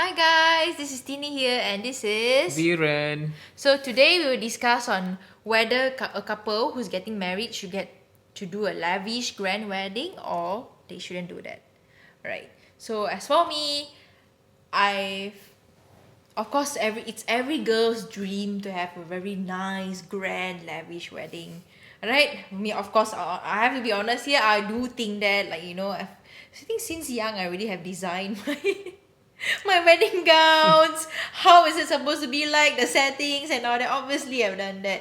Hi guys, this is Tinee here and this is... Veeran. So today we will discuss on whether a couple who's getting married should get to do a lavish grand wedding or they shouldn't do that. Right. So as for me, I of course it's every girl's dream to have a very nice, grand, lavish wedding. Right? Me of course I have to be honest here, I do think that I think since young I already have designed my wedding gowns. How is it supposed to be like, the settings and all that. Obviously I've done that.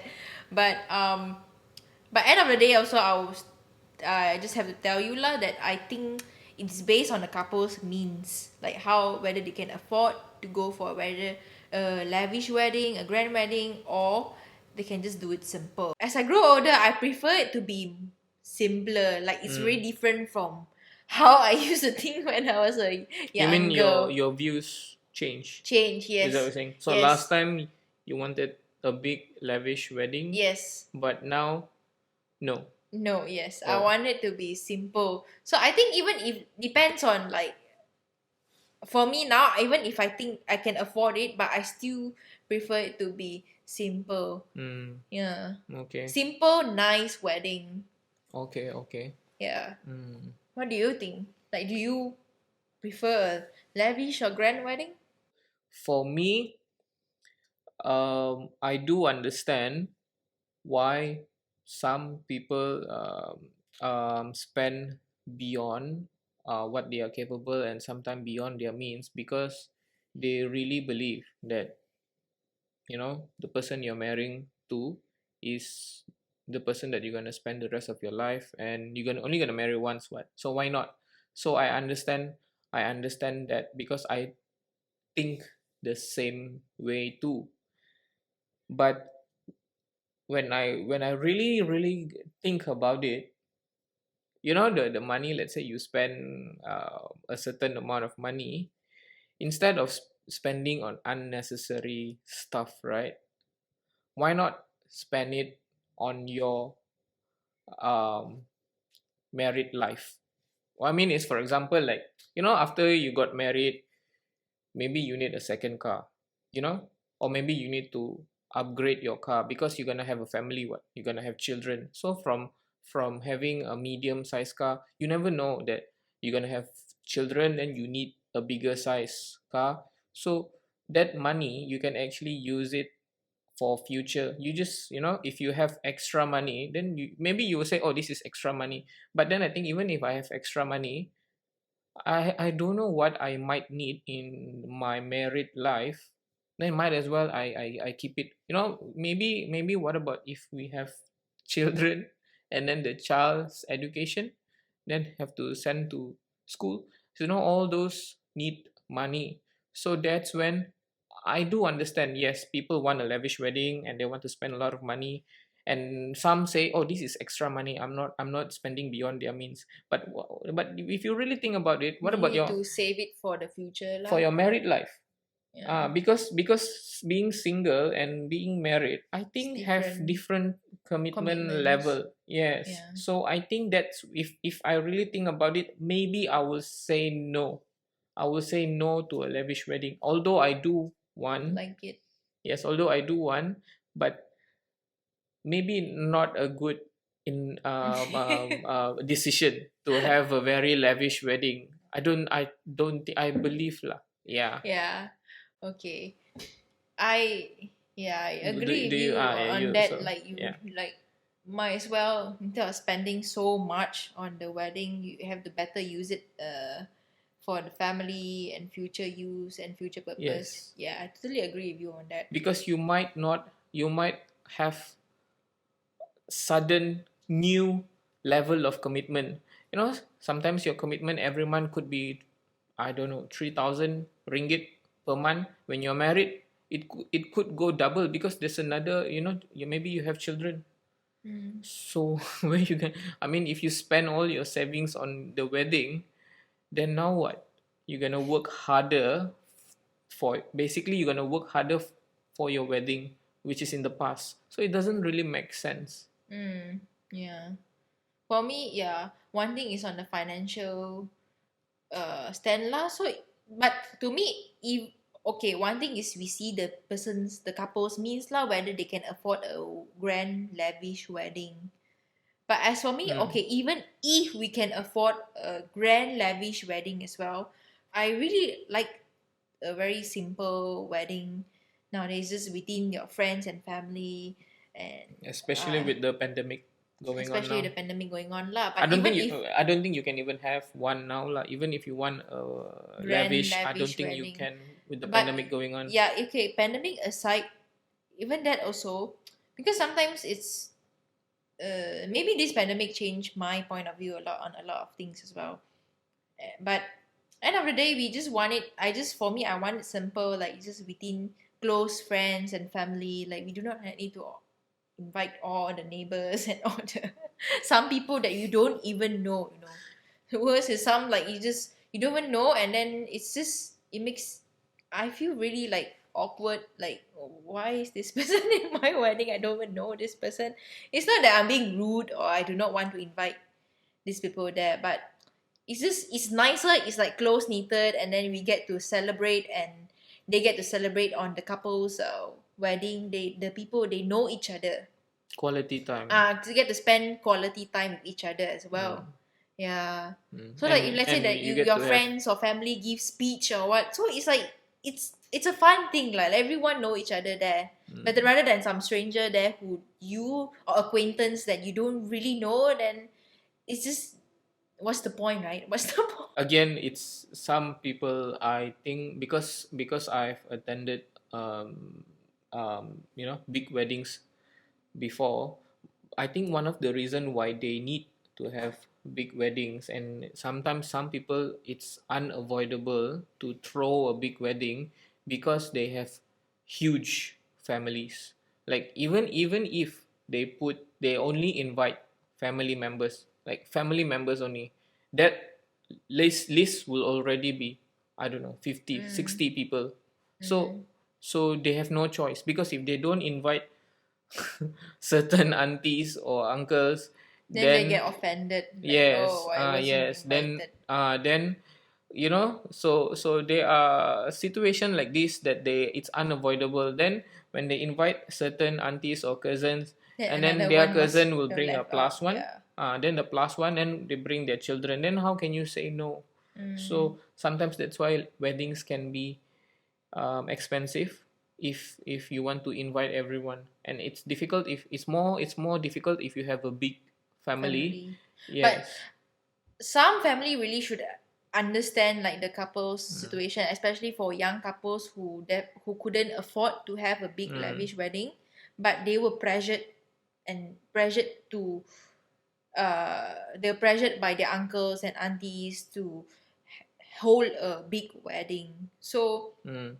But end of the day also I just have to tell you lah that I think it's based on the couple's means, like how whether they can afford to go for whether a lavish wedding, a grand wedding, or they can just do it simple. As I grow older, I prefer it to be simpler. Like it's very different from how I used to think when I was a You mean young girl. your views change? Change, Is that what yes. you're saying? So Yes. last time you wanted a big lavish wedding, Yes. but now no. No, yes. I Oh, want it to be simple. So I think even if depends on like, for me now, even if I think I can afford it, but I still prefer it to be simple. Yeah. okay, Simple, nice wedding. okay. Yeah. What do you think? Like, do you prefer a lavish or grand wedding? For me, I do understand why some people spend beyond what they are capable and sometimes beyond their means because they really believe that the person you're marrying to is the person that you're going to spend the rest of your life, and you're only going to marry once. What? So why not? So I understand that because I think the same way too. But when I really think about it, the money, let's say you spend a certain amount of money, instead of spending on unnecessary stuff, right? Why not spend it on your um, married life? What I mean is, for example, like, after you got married, maybe you need a second car, or maybe you need to upgrade your car because you're gonna have a family. What, you're gonna have children? So from having a medium size car, you never know that you're gonna have children, then you need a bigger size car. So that money you can actually use it for future. You just, if you have extra money, then maybe you will say, oh, this is extra money. But then I think even if I have extra money, I don't know what I might need in my married life. Then might as well I keep it. Maybe what about if we have children and then the child's education, then have to send to school. So all those need money. So that's when I do understand. Yes, people want a lavish wedding and they want to spend a lot of money. And some say, "Oh, this is extra money. I'm not spending beyond their means." But if you really think about it, what You about need your to save it for the future for lah. your married life? Yeah. Because being single and being married, I It's think have different different commitment commitments. level. Yes. Yeah. So I think that's, if I really think about it, maybe I will say no. I will say no to a lavish wedding. Although I do want, Like it. yes, although I do want, but maybe not a good decision to have a very lavish wedding. I don't think, I believe lah. Yeah. Yeah. Okay. I I agree Do with you you yeah, on you that. so Like you yeah. like might as well, instead of spending so much on the wedding, you have to better use it for the family and future use and future purpose. Yes, Yeah, I totally agree with you on that. because you might have sudden new level of commitment. Sometimes your commitment every month could be, I don't know, 3,000 ringgit per month. When you're married, it could go double because there's another, maybe you have children. So where you can, I mean, if you spend all your savings on the wedding, then now what? You're gonna work harder for, basically you're gonna work harder for your wedding, which is in the past. So it doesn't really make sense. Yeah. For me, yeah, one thing is on the financial stand lah. So but to me, if okay, one thing is we see the couple's means lah, whether they can afford a grand lavish wedding. But as for me, Mm. okay, even if we can afford a grand lavish wedding as well, I really like a very simple wedding nowadays, just within your friends and family, and Especially uh, with the pandemic going on especially now. the pandemic going on lah. I But don't even think you. if I don't think you can even have one now, lah. Even if you want grand lavish, I don't lavish think you wedding, can with the but pandemic going on. yeah, okay, pandemic aside, even that also, because sometimes it's maybe this pandemic changed my point of view a lot on a lot of things as well. But end of the day, we just want it. I just for me, I want it simple, like just within close friends and family. Like we do not need to invite all the neighbors and all the some people that you don't even know. You know, the worst is some like you don't even know, and then it's just it makes I feel really like awkward. Like, why is this person in my wedding? I don't even know this person. It's not that I'm being rude or I do not want to invite these people there, but it's just it's nicer. It's like close knitted, and then we get to celebrate, and they get to celebrate on the couple's wedding. The people they know each other. Quality time. To get to spend quality time with each other as well. Mm. Yeah. Mm. So like if let's say And that you get your to have. friends or family give speech or what, so it's like it's a fun thing like everyone know each other there. But Mm. rather than some stranger there who you or acquaintance that you don't really know, then it's just what's the point, right? What's the point? Again, it's some people. I think because I've attended big weddings before. I think one of the reason why they need to have big weddings, and sometimes some people it's unavoidable to throw a big wedding because they have huge families. Like even if they only invite family members, like family members only, that list will already be, I don't know, 50 Mm, 60 people. So mm. they have no choice, because if they don't invite certain aunties or uncles, Then they then get offended, like, oh, yes, why wasn't yes, invited? then there are situation like this that they it's unavoidable. Then when they invite certain aunties or cousins, and Then then another their one must cousin will bring a left out. plus one, Yeah. then the plus one, then they bring their children, then how can you say no? Mm. So sometimes that's why weddings can be expensive if you want to invite everyone, and it's difficult if it's more difficult if you have a big family. Family. But Yes. some family really should understand like the couple's Mm. situation, especially for young couples who couldn't afford to have a big Mm. lavish wedding, but they were pressured to they're pressured by their uncles and aunties to hold a big wedding. So Mm.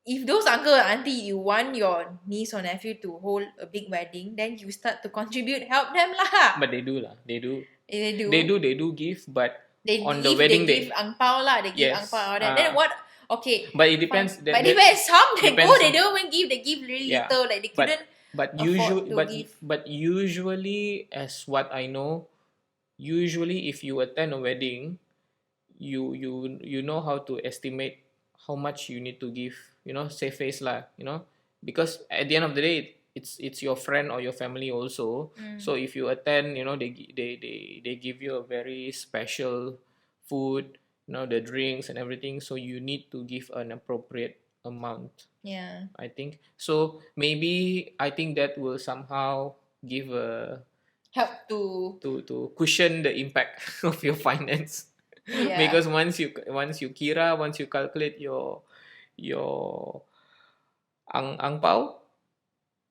if those uncle and auntie you want your niece or nephew to hold a big wedding, then you start to contribute, help them lah. But they do lah, they do, If they they do, do they do give, but they on the if they wedding give day. ang pao lah, they give ang Yes. pao all that. Then what? Okay, But it fine. depends, But that depends. Some they go, depends they on. don't even give. They give really Yeah, little. Like they but couldn't but afford usually to give. but usually, as what I know, usually if you attend a wedding, you know how to estimate how much you need to give, save face lah, because at the end of the day, it's your friend or your family also. Mm. So if you attend, they give you a very special food, the drinks and everything, so you need to give an appropriate amount, Yeah. I think. So maybe I think that will somehow give a Help to. to cushion the impact of your finance. Yeah. Because once you calculate your ang pao,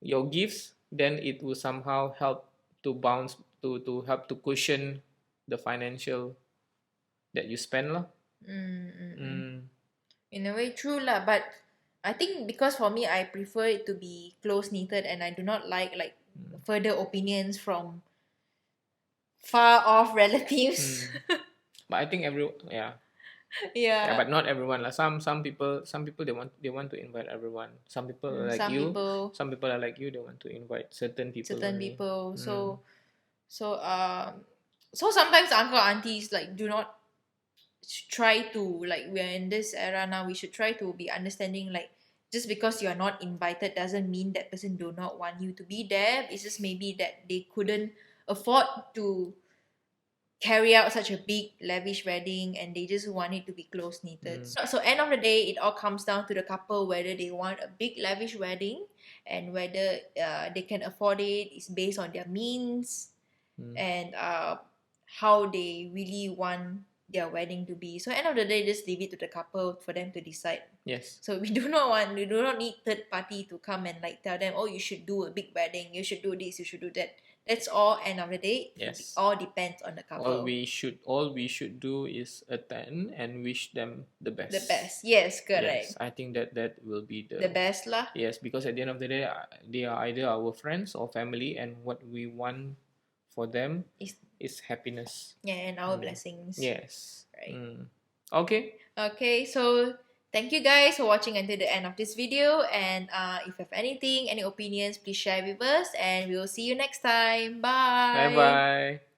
your gifts, then it will somehow help to bounce to help to cushion the financial that you spend lah. Mm, mm, mm. Mm. In a way, true lah. But I think because for me, I prefer it to be close knitted, and I do not like further opinions from far off relatives. Mm. But I think yeah, Yeah. but not everyone lah. Some people they want to invite everyone. Some people are like Some you. people, Some people are like you. They want to invite certain people certain only. people. Mm. So sometimes uncle aunties like do not try to, like, we're in this era now, we should try to be understanding, like, just because you're not invited doesn't mean that person do not want you to be there. It's just maybe that they couldn't afford to carry out such a big lavish wedding, and they just want it to be close knitted. So end of the day, it all comes down to the couple whether they want a big lavish wedding, and whether they can afford it. Is based on their means, and how they really want their wedding to be. So end of the day, just leave it to the couple for them to decide. Yes. So we do not need third party to come and like tell them, oh, you should do a big wedding, you should do this, you should do that. That's all. End of the day, Yes. it all depends on the couple. All we should do is attend and wish them the best. The best, yes, correct. Yes, I think that will be The best lah. Yes, because at the end of the day, they are either our friends or family, and what we want for them is happiness. Yeah, and our blessings. Yes. Right. Okay. Okay, so thank you guys for watching until the end of this video, and if you have anything, any opinions, please share with us, and we will see you next time. Bye. Bye bye.